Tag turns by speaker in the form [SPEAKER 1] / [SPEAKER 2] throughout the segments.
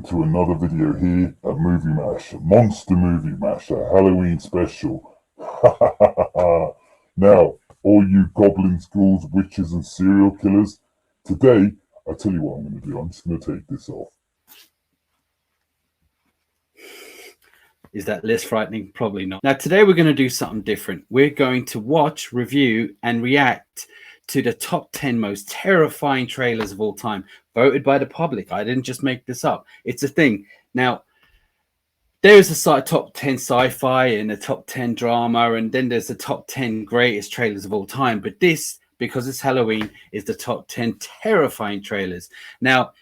[SPEAKER 1] to another video here at Movie Mash, Monster Movie Mash, a Halloween special. Now, all you goblins, ghouls, witches and serial killers, today, I'll tell you what I'm going to do. I'm just going to take this off.
[SPEAKER 2] Is that less frightening? Probably not. Now, today we're going to do something different. We're going to watch, review, and react to the top 10 most terrifying trailers of all time, voted by the public. I didn't just make this up. It's a thing. Now, there's a top 10 sci-fi and a top 10 drama, and then there's the top 10 greatest trailers of all time. But this, because it's Halloween, is the top 10 terrifying trailers. Now,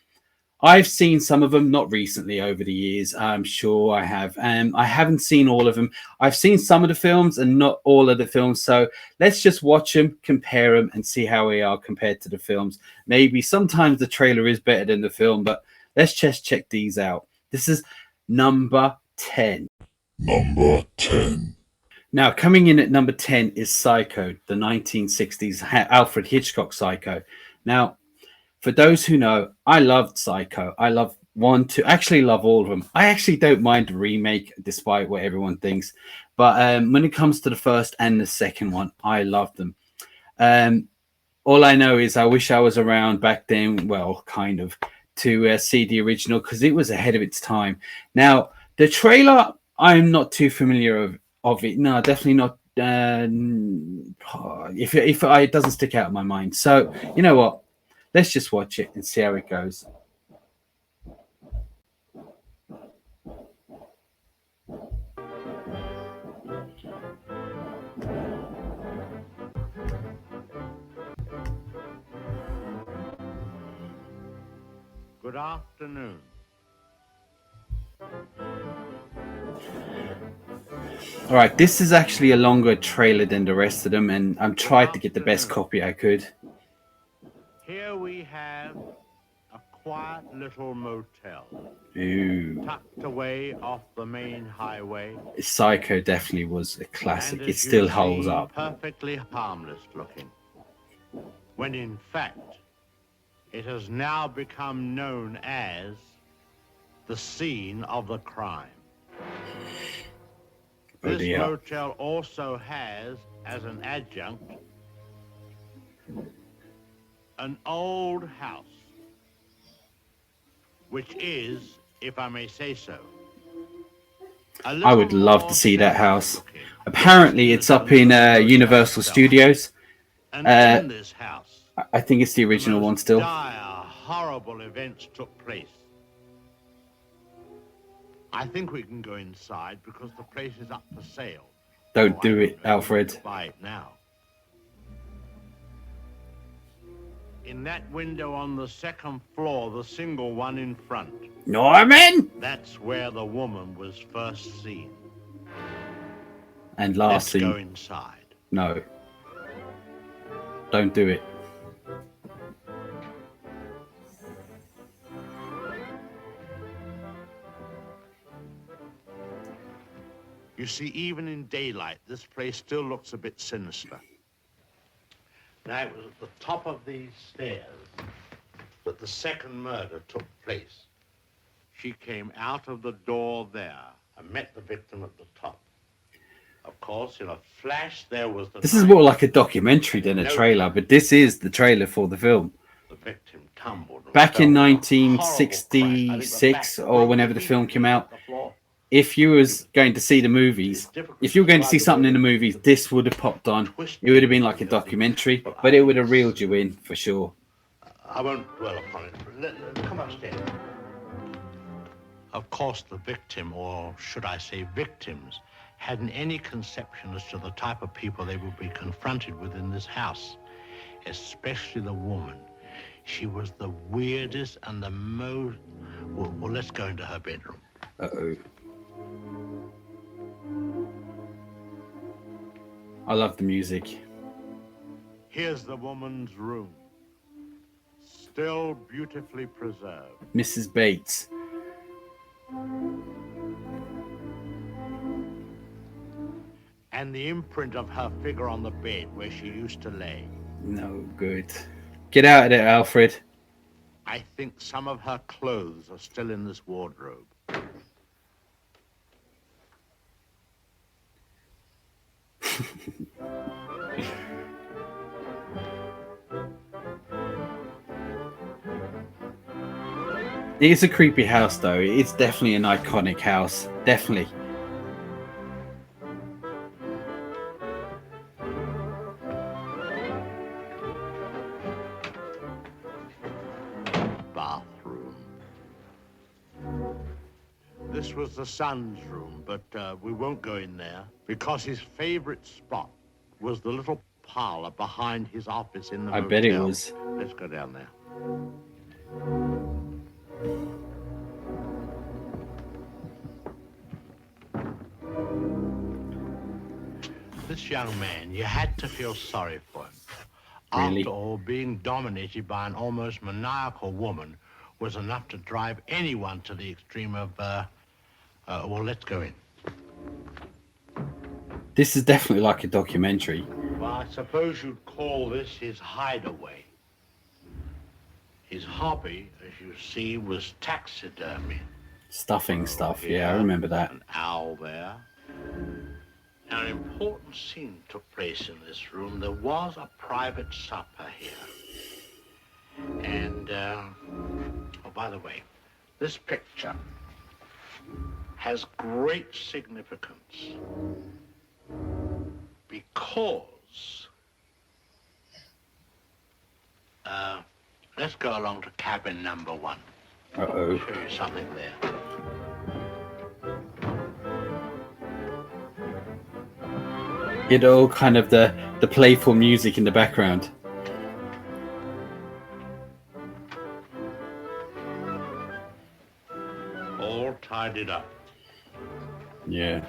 [SPEAKER 2] I've seen some of them, not recently, over the years. I'm sure I have. I haven't seen all of them. I've seen some of the films and not all of the films. So let's just watch them, compare them, and see how we are compared to the films. Maybe sometimes the trailer is better than the film, but let's just check these out. This is number 10.
[SPEAKER 1] Number 10.
[SPEAKER 2] Now, coming in at number 10 is Psycho, the 1960s Alfred Hitchcock Psycho. Now, for those who know, I loved Psycho. I love actually love all of them. I actually don't mind the remake, despite what everyone thinks. But when it comes to the first and the second one, I love them. All I know is I wish I was around back then, well, kind of, to see the original, because it was ahead of its time. Now, the trailer, I'm not too familiar of it. No, definitely not. If it doesn't stick out in my mind. So, you know what? Let's just watch it and see how it goes.
[SPEAKER 3] Good afternoon.
[SPEAKER 2] All right, this is actually a longer trailer than the rest of them, and I'm trying to get the best copy I could.
[SPEAKER 3] Here we have a quiet little motel.
[SPEAKER 2] Ooh.
[SPEAKER 3] Tucked away off the main highway.
[SPEAKER 2] Psycho definitely was a classic. It still holds up.
[SPEAKER 3] Perfectly harmless looking. When in fact, it has now become known as the scene of the crime. This motel also has, as an adjunct, an old house, which is, if I may say so,
[SPEAKER 2] I would love to see that house. Apparently, it's up in Universal Studios.
[SPEAKER 3] And in this house,
[SPEAKER 2] I think it's the original one still.
[SPEAKER 3] Dire, horrible events took place. I think we can go inside because the place is up for sale.
[SPEAKER 2] Don't do it, Alfred.
[SPEAKER 3] Buy it now. In that window on the second floor, the single one in front.
[SPEAKER 2] Norman!
[SPEAKER 3] That's where the woman was first seen.
[SPEAKER 2] And last
[SPEAKER 3] seen.
[SPEAKER 2] Let's
[SPEAKER 3] go inside.
[SPEAKER 2] No. Don't do it.
[SPEAKER 3] You see, even in daylight, this place still looks a bit sinister. Now, it was at the top of these stairs that the second murder took place. She came out of the door there and met the victim at the top. Of course, in a flash, there was the...
[SPEAKER 2] This is more like a documentary than a trailer, but this is the trailer for the film.
[SPEAKER 3] The victim tumbled.
[SPEAKER 2] Back in 1966, or whenever the film came out, if you was going to see the movies, if you were going to see something in the movies, this would have popped on. It would have been like a documentary, but it would have reeled you in for sure.
[SPEAKER 3] I won't dwell upon it. Come upstairs. Of course, the victim, or should I say victims, hadn't any conception as to the type of people they would be confronted with in this house, especially the woman. She was the weirdest and the most... Well, let's go into her bedroom.
[SPEAKER 2] Uh-oh. I love the music.
[SPEAKER 3] Here's the woman's room. Still beautifully preserved.
[SPEAKER 2] Mrs. Bates.
[SPEAKER 3] And the imprint of her figure on the bed where she used to lay.
[SPEAKER 2] No good. Get out of there, Alfred.
[SPEAKER 3] I think some of her clothes are still in this wardrobe.
[SPEAKER 2] It's a creepy house, though. It's definitely an iconic house. Definitely.
[SPEAKER 3] Bathroom. This was the son's room, but we won't go in there because his favorite spot was the little parlor behind his office in the
[SPEAKER 2] I
[SPEAKER 3] motel.
[SPEAKER 2] bet it was.
[SPEAKER 3] Let's go down there. This young man, you had to feel sorry for him.
[SPEAKER 2] Really?
[SPEAKER 3] After all, being dominated by an almost maniacal woman was enough to drive anyone to the extreme of, well, let's go in.
[SPEAKER 2] This is definitely like a documentary.
[SPEAKER 3] Well, I suppose you'd call this his hideaway. His hobby, as you see, was taxidermy.
[SPEAKER 2] Stuffing stuff. Yeah, I remember that.
[SPEAKER 3] An owl there. Now, an important scene took place in this room. There was a private supper here. And, oh, by the way, this picture has great significance because, let's go along to cabin number 1.
[SPEAKER 2] Uh-oh.
[SPEAKER 3] Show you something there.
[SPEAKER 2] Get all kind of the playful music in the background.
[SPEAKER 3] All tidied up.
[SPEAKER 2] Yeah.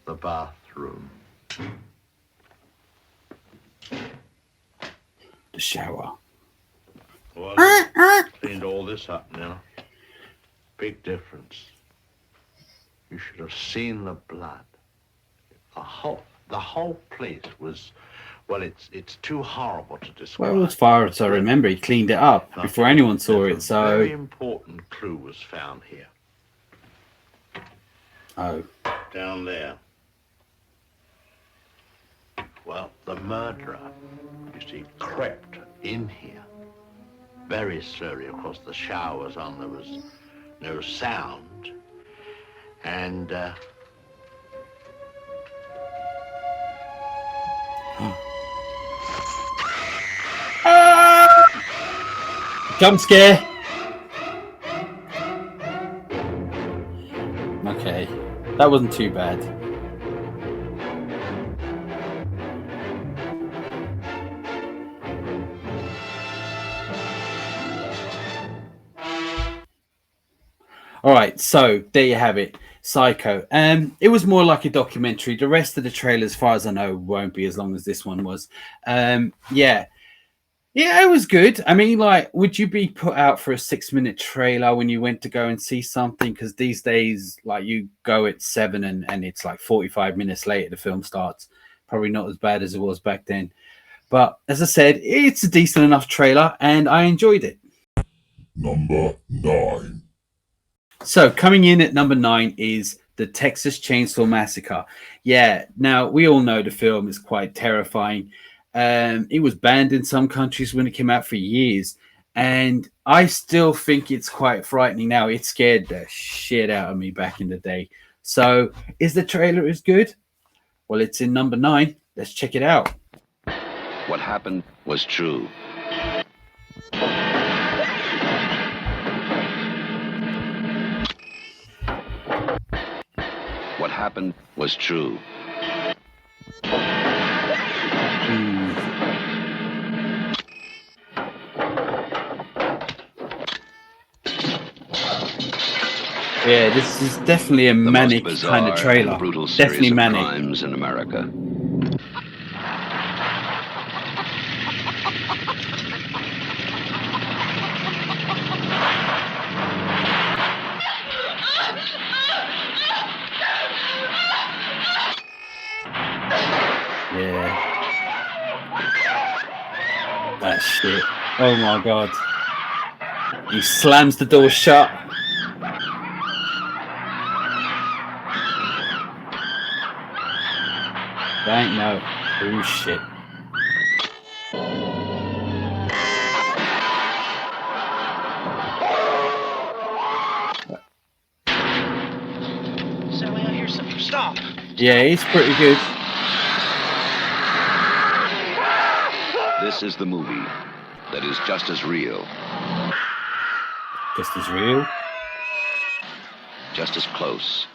[SPEAKER 3] The bathroom.
[SPEAKER 2] The shower.
[SPEAKER 3] Well, I've cleaned all this up now. Big difference. You should have seen the blood. The whole place was, well, it's too horrible to describe.
[SPEAKER 2] Well, as far as I remember, he cleaned it up before anyone saw it.
[SPEAKER 3] A
[SPEAKER 2] So,
[SPEAKER 3] very important clue was found here.
[SPEAKER 2] oh,
[SPEAKER 3] Down there. Well, the murderer, you see, crept in here. Very slowly, of course, the shower was on, there was no sound. And,
[SPEAKER 2] jump scare. Okay, that wasn't too bad. All right, so there you have it, Psycho. It was more like a documentary. The rest of the trailer, as far as I know, won't be as long as this one was. Yeah, it was good. I mean, like, would you be put out for a 6-minute trailer when you went to go and see something? Because these days, like, you go at 7 and it's like 45 minutes later the film starts. Probably not as bad as it was back then. But as I said, it's a decent enough trailer, and I enjoyed it.
[SPEAKER 1] Number 9.
[SPEAKER 2] So coming in at number 9 is the Texas Chainsaw Massacre. Yeah, now we all know the film is quite terrifying. It was banned in some countries when it came out for years, and I still think it's quite frightening now. It scared the shit out of me back in the day. So is the trailer as good? Well, it's in number 9. Let's check it out.
[SPEAKER 4] What happened was true. What happened was true.
[SPEAKER 2] Yeah, this is definitely a manic kind of trailer.
[SPEAKER 4] Brutal
[SPEAKER 2] Definitely
[SPEAKER 4] series of
[SPEAKER 2] manic.
[SPEAKER 4] crimes in America.
[SPEAKER 2] that shit. Oh my god. He slams the door shut. That ain't no. Oh shit.
[SPEAKER 5] Sally, I hear something. Stop.
[SPEAKER 2] Yeah, he's pretty good.
[SPEAKER 4] This is the movie that is just as real,
[SPEAKER 2] Just as real.
[SPEAKER 4] just as close,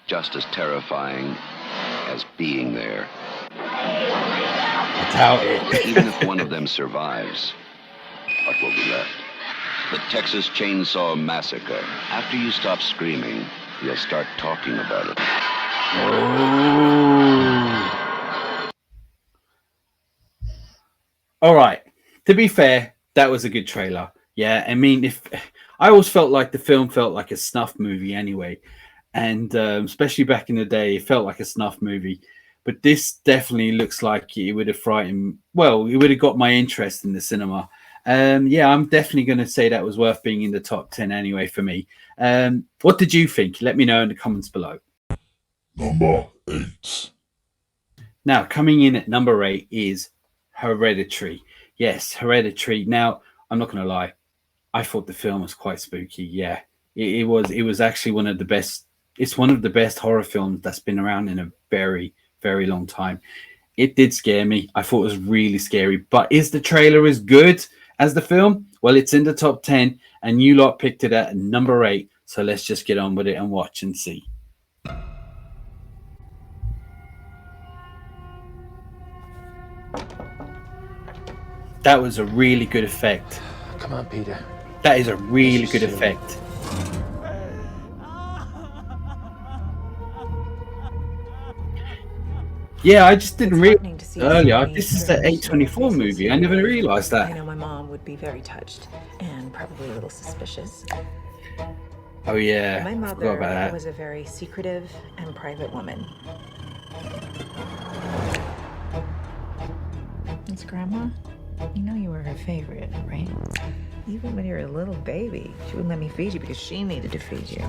[SPEAKER 4] just as terrifying as being there.
[SPEAKER 2] I doubt it.
[SPEAKER 4] Even if one of them survives, what will be left? The Texas Chainsaw Massacre. After you stop screaming, you'll start talking about it.
[SPEAKER 2] Oh. All right. To be fair, that was a good trailer. Yeah, I mean, if I always felt like the film felt like a snuff movie anyway, and especially back in the day, it felt like a snuff movie. But this definitely looks like it would have frightened. Well, it would have got my interest in the cinema. Yeah, I'm definitely going to say that was worth being in the top 10 anyway for me. What did you think? Let me know in the comments below.
[SPEAKER 1] Number 8.
[SPEAKER 2] Now, coming in at number 8 is Hereditary. Yes, Hereditary. Now, I'm not going to lie. I thought the film was quite spooky. Yeah, it was. It was actually one of the best. It's one of the best horror films that's been around in a very, very long time. It did scare me. I thought it was really scary. But is the trailer as good as the film? Well, it's in the top 10, and you lot picked it at number 8. So let's just get on with it and watch and see. That was a really good effect.
[SPEAKER 6] Come on, Peter.
[SPEAKER 2] That is a really good effect. Yeah, I just didn't realize earlier. This is the A24 movie. I never realized
[SPEAKER 7] I
[SPEAKER 2] that.
[SPEAKER 7] know my mom would be very touched and probably a little suspicious.
[SPEAKER 2] Oh yeah,
[SPEAKER 7] My
[SPEAKER 2] I
[SPEAKER 7] mother
[SPEAKER 2] forgot about that.
[SPEAKER 7] was a very secretive and private woman. It's Grandma. You know you were her favorite, right? Even when you were a little baby, she wouldn't let me feed you because she needed to feed you.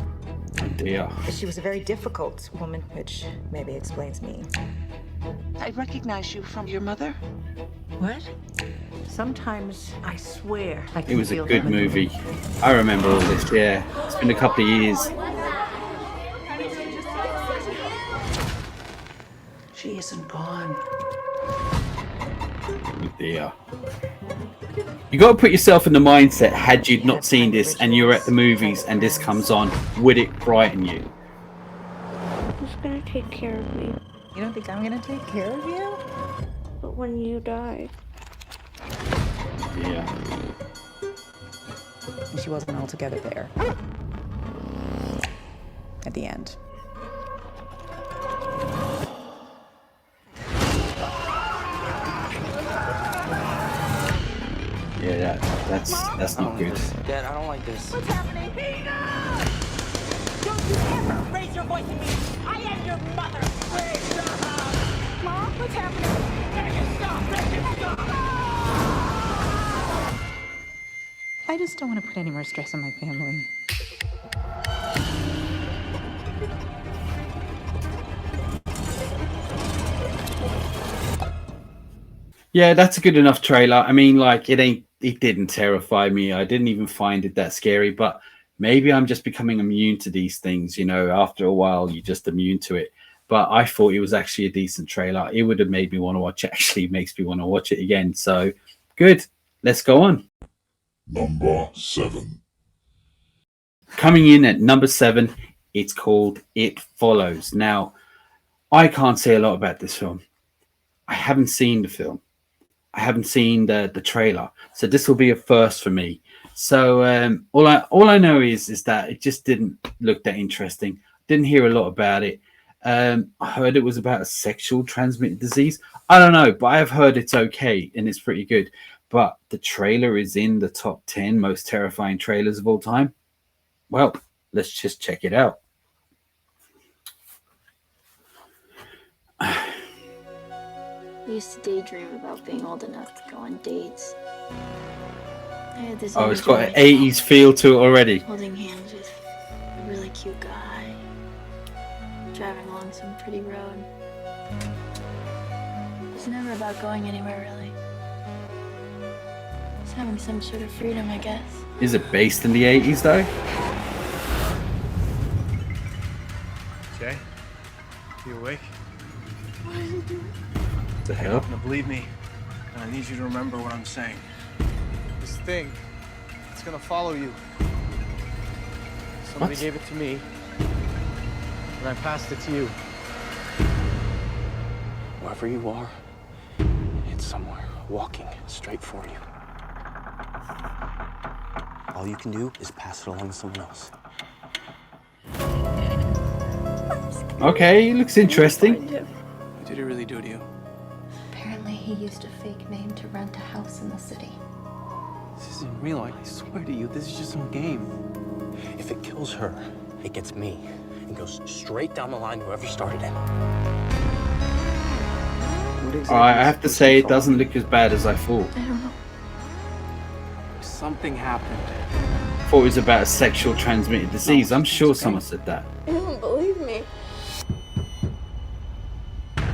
[SPEAKER 2] Oh dear.
[SPEAKER 7] But she was a very difficult woman, which maybe explains me.
[SPEAKER 5] I recognize you from your mother.
[SPEAKER 7] What? Sometimes I swear I
[SPEAKER 2] It
[SPEAKER 7] can
[SPEAKER 2] was a
[SPEAKER 7] feel
[SPEAKER 2] good
[SPEAKER 7] them in the
[SPEAKER 2] movie. I remember all this. Yeah, it's been a couple of years.
[SPEAKER 5] She isn't gone.
[SPEAKER 2] Oh dear. You got to put yourself in the mindset. Had you not seen this and you're at the movies and this comes on, would it frighten you?
[SPEAKER 8] Who's gonna take care of me?
[SPEAKER 7] You don't think I'm gonna take care of you?
[SPEAKER 8] But when you die,
[SPEAKER 2] Yeah.
[SPEAKER 7] And she wasn't altogether there. At the end.
[SPEAKER 2] Yeah, that's not good.
[SPEAKER 6] Dad, I don't like this.
[SPEAKER 9] What's happening? Peter! Don't you ever raise your voice at me! I am your mother! Please stop! Mom, what's happening? Make it stop! Make it stop!
[SPEAKER 7] I just don't want to put any more stress on my family.
[SPEAKER 2] Yeah, that's a good enough trailer. I mean, like, it didn't terrify me. I didn't even find it that scary, but maybe I'm just becoming immune to these things. You know, after a while, you're just immune to it. But I thought it was actually a decent trailer. It would have made me want to watch it. Actually, makes me want to watch it again. So good. Let's go on.
[SPEAKER 1] Number 7.
[SPEAKER 2] Coming in at number 7, it's called It Follows. Now, I can't say a lot about this film. I haven't seen the film. I haven't seen the trailer, so this will be a first for me. So all I know is that it just didn't look that interesting. Didn't hear a lot about it. I heard it was about a sexual transmitted disease. I don't know, but I have heard it's okay and it's pretty good. But the trailer is in the top 10 most terrifying trailers of all time. Well, let's just check it out.
[SPEAKER 10] I used to daydream about being old enough to go on dates. I had this
[SPEAKER 2] Oh, it's
[SPEAKER 10] image
[SPEAKER 2] got
[SPEAKER 10] of
[SPEAKER 2] an
[SPEAKER 10] myself
[SPEAKER 2] 80s feel to it already.
[SPEAKER 10] holding hands with a really cute guy, driving along some pretty road. It's never about going anywhere, really. It's having some sort of freedom, I guess.
[SPEAKER 2] Is it based in the 80s though?
[SPEAKER 6] Jay, you awake?
[SPEAKER 10] What are you doing?
[SPEAKER 2] The
[SPEAKER 6] You're
[SPEAKER 2] hell?
[SPEAKER 6] not gonna believe me. And I need you to remember what I'm saying. This thing, it's gonna follow you. Somebody
[SPEAKER 2] What?
[SPEAKER 6] gave it to me, and I passed it to you. Wherever you are, it's somewhere walking straight for you. All you can do is pass it along to someone else.
[SPEAKER 2] Okay, it looks interesting.
[SPEAKER 6] What did it really do to you?
[SPEAKER 11] Apparently he used a fake name to rent a house in the city.
[SPEAKER 6] This isn't real, I swear to you, this is just some game. If it kills her, it gets me and goes straight down the line to whoever started it.
[SPEAKER 2] Alright, I have to say it doesn't look as bad as I thought.
[SPEAKER 10] I don't know.
[SPEAKER 6] Something happened.
[SPEAKER 2] I thought it was about a sexual transmitted disease. I'm sure someone said that.
[SPEAKER 8] You don't believe me.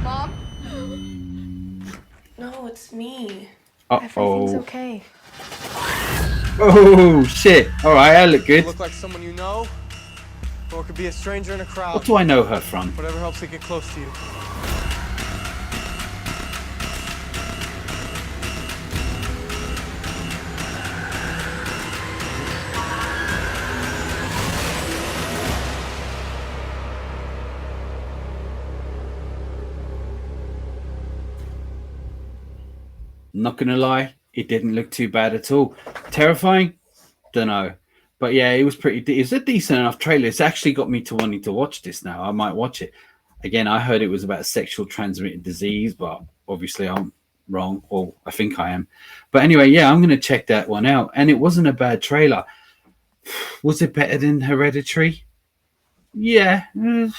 [SPEAKER 8] Mom? No, it's me.
[SPEAKER 11] Everything's
[SPEAKER 2] Uh-oh.
[SPEAKER 11] okay.
[SPEAKER 2] Oh, shit. Alright, I look good.
[SPEAKER 6] Look like someone you know, or it could be a stranger in a crowd.
[SPEAKER 2] What do I know her from?
[SPEAKER 6] Whatever helps it get close to you.
[SPEAKER 2] Not gonna lie, it didn't look too bad at all. Terrifying? Don't know. But yeah, it was pretty. It's a decent enough trailer. It's actually got me to wanting to watch this now. I might watch it. Again, I heard it was about sexual transmitted disease, but obviously I'm wrong, or I think I am. But anyway, yeah, I'm gonna check that one out. And it wasn't a bad trailer. Was it better than Hereditary? Yeah, it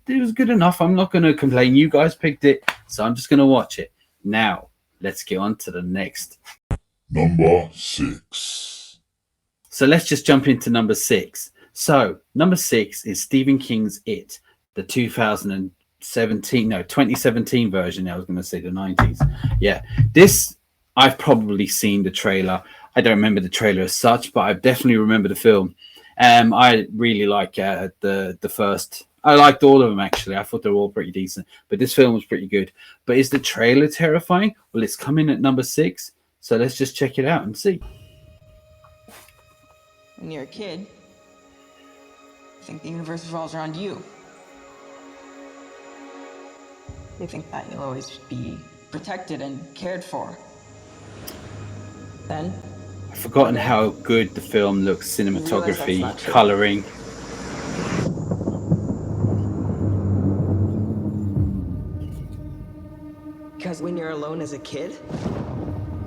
[SPEAKER 2] was good enough. I'm not gonna complain. You guys picked it, so I'm just gonna watch it now. Let's get on to the next.
[SPEAKER 1] Number 6.
[SPEAKER 2] So let's just jump into number 6. So number 6 is Stephen King's It, the 2017 version. I was going to say the 90s. Yeah, this I've probably seen the trailer. I don't remember the trailer as such, but I definitely remember the film. I really like the first. I liked all of them, actually. I thought they were all pretty decent. But this film was pretty good. But is the trailer terrifying? Well, it's coming at number 6. So let's just check it out and see.
[SPEAKER 12] When you're a kid, you think the universe revolves around you. You think that you'll always be protected and cared for. Then,
[SPEAKER 2] I've forgotten how good the film looks. Cinematography, coloring.
[SPEAKER 12] because when you're alone as a kid,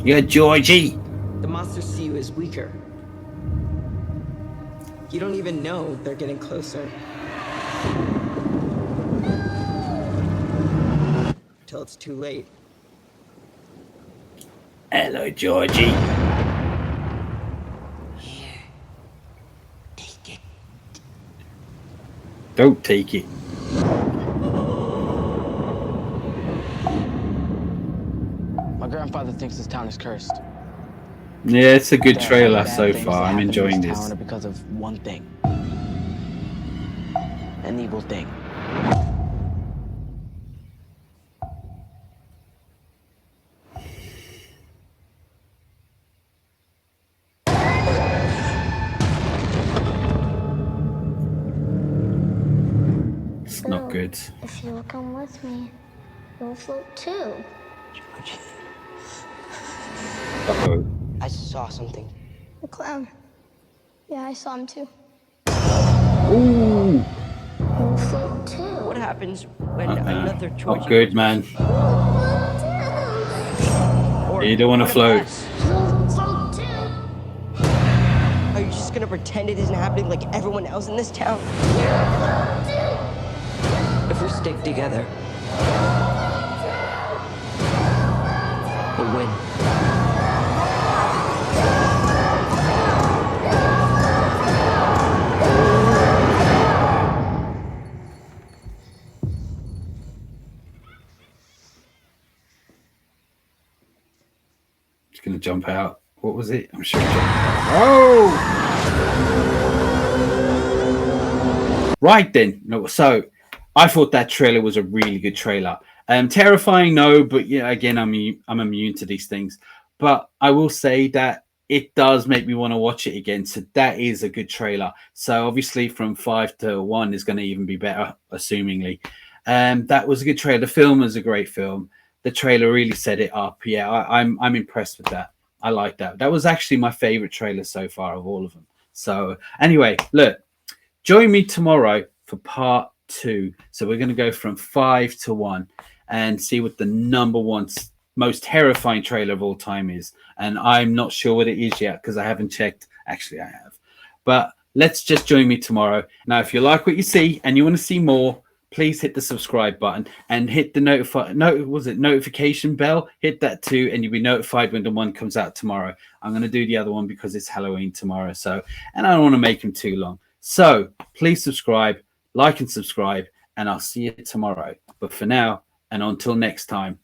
[SPEAKER 2] Yeah, Georgie.
[SPEAKER 12] the monsters see you as weaker. You don't even know they're getting closer. Till it's too late.
[SPEAKER 2] Hello, Georgie. Don't take it.
[SPEAKER 6] My grandfather thinks this town is cursed.
[SPEAKER 2] Yeah, it's a good
[SPEAKER 6] There are
[SPEAKER 2] trailer
[SPEAKER 6] bad
[SPEAKER 2] so
[SPEAKER 6] things
[SPEAKER 2] far.
[SPEAKER 6] that
[SPEAKER 2] I'm
[SPEAKER 6] happen in
[SPEAKER 2] enjoying
[SPEAKER 6] this
[SPEAKER 2] this.
[SPEAKER 6] town are because of one thing. An evil thing.
[SPEAKER 2] It's not good.
[SPEAKER 13] If you'll come with me, you'll float too.
[SPEAKER 2] Uh-oh.
[SPEAKER 6] I saw something.
[SPEAKER 13] The clown. Yeah, I saw him too.
[SPEAKER 2] Ooh.
[SPEAKER 13] You'll float too.
[SPEAKER 12] What happens when another Georgie
[SPEAKER 2] Not good, man. You don't want to float.
[SPEAKER 13] Float too.
[SPEAKER 12] Are you just gonna pretend it isn't happening like everyone else in this town? If we stick together,
[SPEAKER 14] the win.
[SPEAKER 2] Just gonna jump out. What was it? I'm sure. Oh, right then. No, so I thought that trailer was a really good trailer. Terrifying, no, but yeah, again, I'm immune to these things. But I will say that it does make me want to watch it again. So that is a good trailer. So obviously, from 5 to 1 is going to even be better, assumingly. That was a good trailer. The film was a great film. The trailer really set it up. Yeah, I'm impressed with that. I like that. That was actually my favorite trailer so far of all of them. So anyway, look, join me tomorrow for part 2. So we're going to go from 5 to 1 and see what the number one most terrifying trailer of all time is. And I'm not sure what it is yet because I haven't checked. Actually, I have. But let's just join me tomorrow. Now, if you like what you see and you want to see more, please hit the subscribe button and hit the notification bell. Hit that too, and you'll be notified when the one comes out tomorrow. I'm going to do the other one because it's Halloween tomorrow. So, and I don't want to make them too long. So please subscribe, like and subscribe, and I'll see you tomorrow. But for now, and until next time,